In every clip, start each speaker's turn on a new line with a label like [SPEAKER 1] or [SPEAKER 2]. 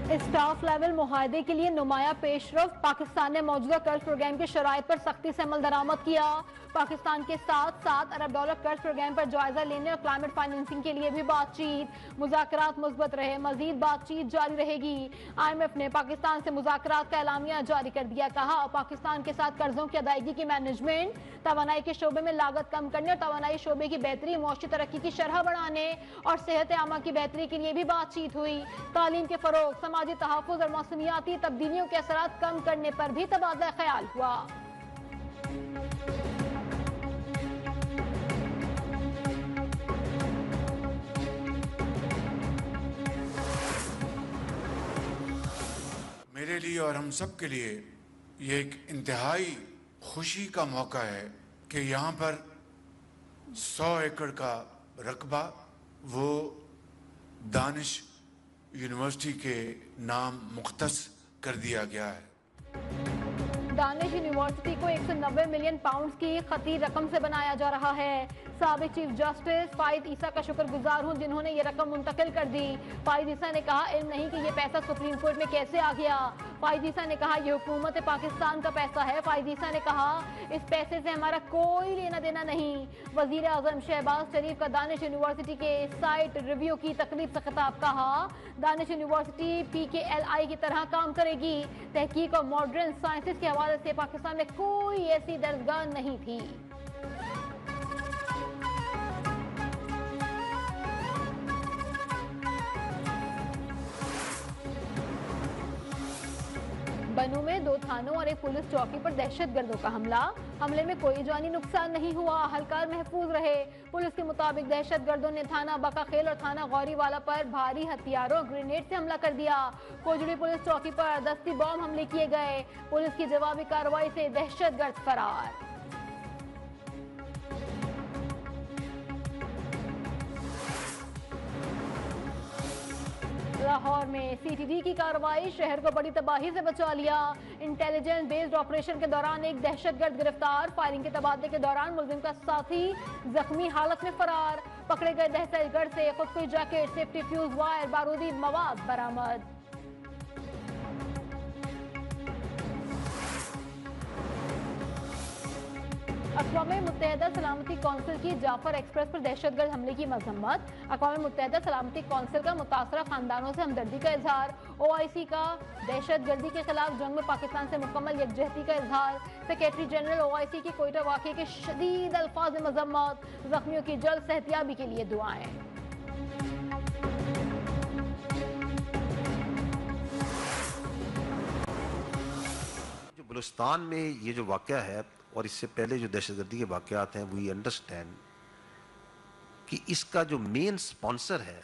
[SPEAKER 1] Staff level मुआहदे के लिए नुमाया पेशरफ, पाकिस्तान ने मौजूदा कर्ज प्रोग्राम की शराइत पर सख्ती से अमल दरामद किया। पाकिस्तान के साथ $7 अरब कर्ज प्रोग्राम पर जायजा लेने और क्लाइमेट फाइनेंसिंग के लिए भी बातचीत। मुज़ाकरात मुस्बत रहे, मजीद बातचीत जारी रहेगी। IMF ने पाकिस्तान से मुज़ाकरात का एलामिया जारी कर दिया। कहा पाकिस्तान के साथ कर्जों की अदायगी की मैनेजमेंट, तवानाई के शोबे में लागत कम करने और तवानाई शोबे की बेहतरी, मुआशी तरक्की की शरह बढ़ाने और सेहत आमा की बेहतरी के लिए भी बातचीत हुई। तालीम के फरोग, समाजी तहफ़्फ़ुज़ और मौसमियाती तब्दीलियों के असरात कम करने पर भी तबादला ख्याल हुआ।
[SPEAKER 2] मेरे लिए और हम सब के लिए ये एक इंतहाई खुशी का मौका है कि यहाँ पर 100 एकड़ का रकबा वो दानिश यूनिवर्सिटी के नाम मुख्तस कर दिया गया है।
[SPEAKER 1] दानिश यूनिवर्सिटी को 190 मिलियन पाउंड की खती रकम से बनाया जा रहा है। साबिक चीफ जस्टिस फाइद ईसा का शुक्रगुजार हूं जिन्होंने ये रकम मुंतकिल कर दी। फाइद ईसा ने कहा इल्म नहीं कि ये पैसा सुप्रीम कोर्ट में कैसे आ गया। फाइद ईसा ने कहा यह हुकूमत पाकिस्तान का पैसा है। फाइद ईसा ने कहा इस पैसे से हमारा कोई लेना देना नहीं। वजीर आजम शहबाज शरीफ का दानिश यूनिवर्सिटी के साइट रिव्यू की तकरीब से खिताब। कहा दानिश यूनिवर्सिटी PKLI की तरह काम करेगी। तहकीक और मॉडर्न साइंसेस के हवाले से पाकिस्तान में कोई ऐसी दरगाह नहीं थी। बनू में 2 थानों और एक पुलिस चौकी पर दहशतगर्दों का हमले में कोई जानी नुकसान नहीं हुआ, अहलकार महफूज रहे। पुलिस के मुताबिक दहशतगर्दों ने थाना बकाखेल और थाना गौरीवाला पर भारी हथियारों और ग्रेनेड से हमला कर दिया। कोजड़ी पुलिस चौकी पर दस्ती बॉम्ब हमले किए गए। पुलिस की जवाबी कार्रवाई से दहशतगर्द फरार। लाहौर में CTD की कार्रवाई, शहर को बड़ी तबाही से बचा लिया। इंटेलिजेंस बेस्ड ऑपरेशन के दौरान एक दहशतगर्द गिरफ्तार। फायरिंग के तबादले के दौरान मुलजिम का साथी जख्मी हालत में फरार। पकड़े गए दहशतगर्द से खुदकुश जैकेट, सेफ्टी फ्यूज वायर, बारूदी मवाद बरामद। अक़वाम मुत्तहिदा सलामती कौंसिल की जाफर एक्सप्रेस पर दहशतगर्द हमले की मजम्मत। अक़वाम मुत्तहिदा सलामती कौंसिल का मुतासरा खानदानों से हमदर्दी का इजहार। OIC का दहशतगर्दी के खिलाफ जंग में पाकिस्तान से मुकम्मल यकजहती का इजहार। सेक्रेटरी जनरल OIC की कोयटा वाक़े के शदीद अल्फाज में मजम्मत। जख्मियों की जल्द सेहतियाबी के लिए दुआएं।
[SPEAKER 3] जो बलूचिस्तान में ये जो वाक़या है और इससे पहले जो दहशतगर्दी के वाक़यात हैं, वी अंडरस्टैंड कि इसका जो मेन स्पॉन्सर है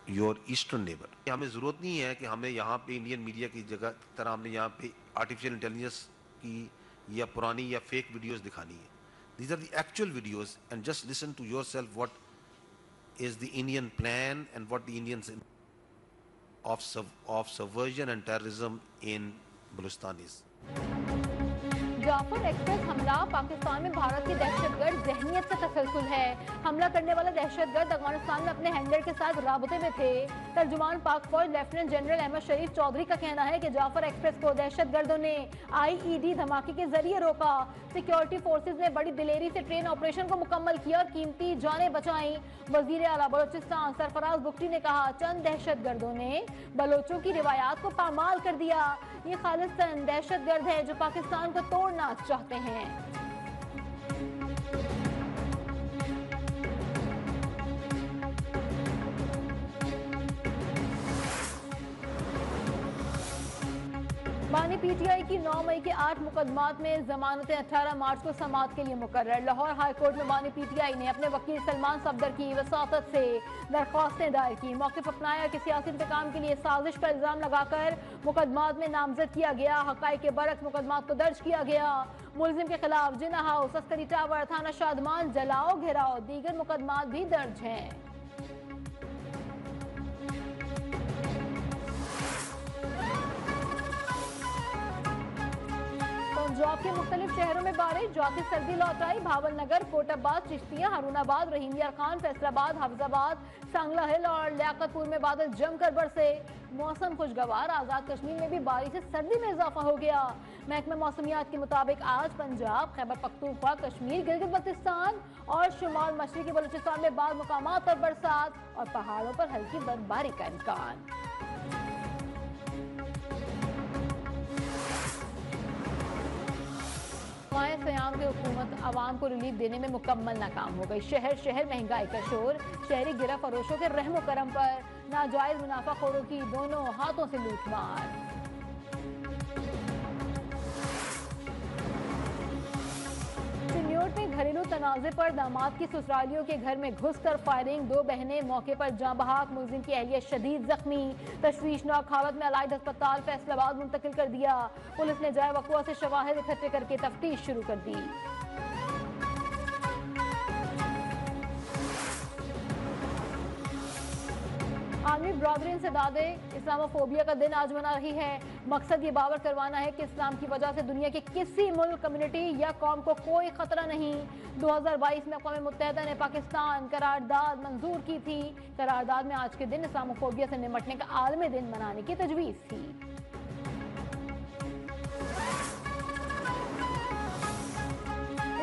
[SPEAKER 3] योर ईस्टर्न नेबर। हमें ज़रूरत नहीं है कि हमें यहाँ पे इंडियन मीडिया की जगह तरह हमने यहाँ पे आर्टिफिशियल इंटेलिजेंस की या पुरानी या फेक वीडियोस दिखानी है। These are the actual videos and just listen to yourself what is the Indian plan and what the Indians of subversion and terrorism in Baluchistan is.
[SPEAKER 1] Jaffar express हमला, पाकिस्तान में भारत की दहशतगर्द जहनियत का तसलसल है। हमला करने वाला दहशतगर्द अफगानिस्तान में अपने हैंडलर के साथ राबते में थे। तर्जुमान पाक फौज लेफ्टिनेंट जनरल अहमद शरीफ चौधरी का कहना है कि जाफर एक्सप्रेस को दहशतगर्दों ने IED धमाके के जरिए रोका। सिक्योरिटी फोर्सेज ने बड़ी दिलेरी से ट्रेन ऑपरेशन को मुकम्मल किया और कीमती जानें बचाई। वजीर आला बलोचिस्तान सरफराज बुख्ती ने कहा चंद दहशतगर्दों ने बलोचों की रिवायात को पामाल कर दिया। ये खालिस्तान दहशतगर्द है जो पाकिस्तान को तोड़ना चाहते हैं। बानी PTI की 9 मई के 8 मुकदमात में जमानतें 18 मार्च को समाअत के लिए मुकर्रर। लाहौर हाई कोर्ट में बानी PTI ने अपने वकील सलमान सफदर की वसातत से दरख्वास्तें दायर की। मौक़िफ़ अपनाया कि सियासी इंतकाम के लिए साजिश का इल्ज़ाम लगाकर मुकदमात में नामजद किया गया। हक़ाइक़ के बरक्स मुकदमात को दर्ज किया गया। मुलजिम के खिलाफ जिन्ना हाउस, अस्करी टावर, थाना शादमान, जलाओ, घेराव, दीगर मुकदमात भी दर्ज हैं। पंजाब के मुख्तलिफ शहरों में बारिश, जाती सर्दी लौट आई। भावलनगर, कोटाबाद, चिश्तिया, हारूनाबाद, रहीम यार खान, फैसलाबाद, हाफिजाबाद, सांगला हिल और लियाकतपुर में बादल जमकर बरसे। मौसम खुशगवार। आजाद कश्मीर में भी बारिश से सर्दी में इजाफा हो गया। महकमा मौसमियात के मुताबिक आज पंजाब, खैबर पख्तूनख्वा, कश्मीर, गिलगित बल्तिस्तान और शुमाल मशरकी बलूचिस्तान में बाद मुकामात पर बरसात और पहाड़ों पर हल्की बर्फबारी का इम्कान। सयाम की हुकूमत आवाम को रिलीफ देने में मुकम्मल नाकाम हो गई। शहर शहर महंगाई का शोर, शहरी गिरफ्त फरोशों के रहमो करम पर नाजायज मुनाफाखोरों की दोनों हाथों से लूटमार। चिन्योट में घरेलू तनाजे पर दामाद की ससुरालियों के घर में घुसकर फायरिंग, 2 बहनें मौके पर जाँ बहक, मुलजिम की अहलिया शदीद जख्मी। तशवीशनाक हालत में अलाइद अस्पताल फैसलाबाद मुंतकिल कर दिया। पुलिस ने जाए वक़ुआ से शवाहिद इकट्ठे करके तफ्तीश शुरू कर दी। आलमी बरादरी इंसदादे इस्लामोफोबिया का दिन आज मना रही है। मकसद ये बावर करवाना है कि इस्लाम की वजह से दुनिया के किसी मुल्क, कम्युनिटी या कौम को कोई खतरा नहीं। 2022 में अक़वाम मुत्तहिदा ने पाकिस्तान करारदाद मंजूर की थी। करारदाद में आज के दिन इस्लामोफोबिया से निपटने का आलमी दिन मनाने की तजवीज़ थी।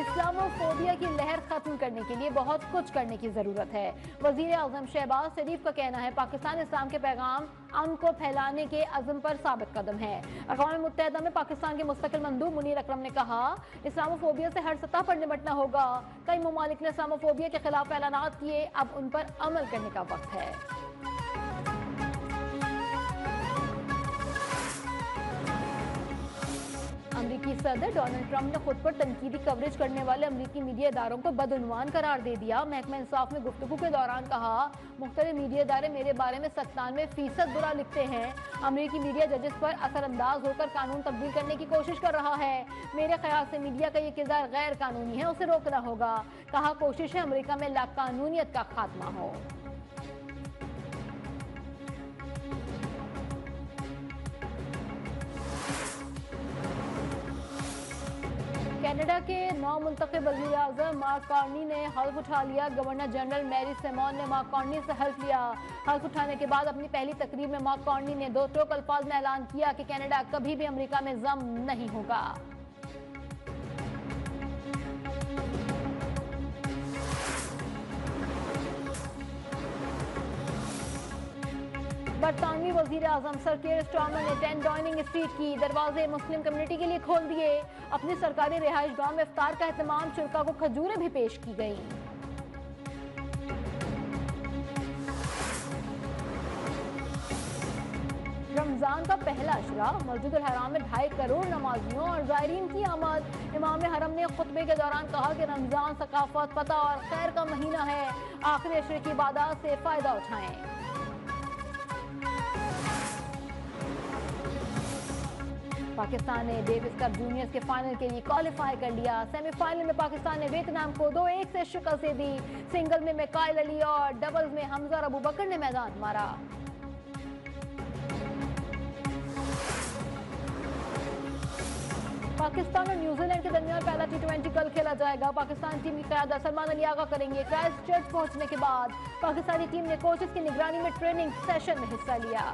[SPEAKER 1] इस्लामोफोबिया की लहर खत्म करने के लिए बहुत कुछ करने की जरूरत है। वजीर आज़म शहबाज शरीफ का कहना है पाकिस्तान इस्लाम के पैगाम अमन को फैलाने के अज़म पर साबित कदम है। अक़वाम मुत्तहिदा में पाकिस्तान के मुस्तकिल मंदूब मुनीर अकरम ने कहा, इस्लामोफोबिया से हर सतह पर निपटना होगा। कई ममालिक ने इस्लामोफोबिया के खिलाफ ऐलानात किए, अब उन पर अमल करने का वक्त है। अमरीकी सदर डोनाल्ड ट्रंप ने खुद पर तनकीदी कवरेज करने वाले अमरीकी मीडिया इदारों को बदउनवान करार दे दिया। महकमा इंसाफ में गुफ्तगू के दौरान कहा, मुख्तलिफ मीडिया इदारे मेरे बारे में 97% बुरा लिखते हैं। अमरीकी मीडिया जजेस पर असरअंदाज होकर कानून तब्दील करने की कोशिश कर रहा है। मेरे ख्याल से मीडिया का ये किरदार गैर कानूनी है, उसे रोकना होगा। कहा, कोशिश है अमरीका में लाकानूनियत का खात्मा हो। कनाडा के नौ मुंतखब वज़ीर आज़म मार्क कार्नी ने हल्फ उठा लिया। गवर्नर जनरल मैरी सिमोन ने मार्क कार्नी से हल्फ लिया। हल्फ उठाने के बाद अपनी पहली तकरीर में मार्क कार्नी ने 2 टोक अल्फाज में ऐलान किया कि कनाडा कभी भी अमेरिका में जम नहीं होगा। बरतानवी वजीर आजम सर कीर स्टारमर ने 10 डाउनिंग स्ट्रीट की दरवाजे मुस्लिम कम्युनिटी के लिए खोल दिए। अपनी सरकारी रिहाइश गांव में इफ्तार का एहतमाम, शुरका को खजूरें भी पेश की गई। रमजान का पहला अशरा, मस्जिद अल हराम में 2.5 करोड़ नमाजियों और ज़ायरीन की आमद। इमाम हरम ने खुतबे के दौरान कहा कि रमजान सकाफत, फतह और खैर का महीना है। आखिरी अशरे की इबादत से फायदा उठाएं। पाकिस्तान ने डेविस कप जूनियर्स के फाइनल के लिए क्वालिफाई कर लिया। सेमीफाइनल में पाकिस्तान ने वियतनाम को 2-1 से शिकस्त दे दी। सिंगल में मिकाइल अली और डबल्स में हमजा और अबू बकर ने मैदान मारा। पाकिस्तान और न्यूजीलैंड के दरमियान पहला T20 कल खेला जाएगा। पाकिस्तान टीम की क़यादत सलमान अली आगा करेंगे। क्राइस्ट चर्च पहुंचने के बाद पाकिस्तानी टीम ने कोचेस की निगरानी में ट्रेनिंग सेशन में हिस्सा लिया।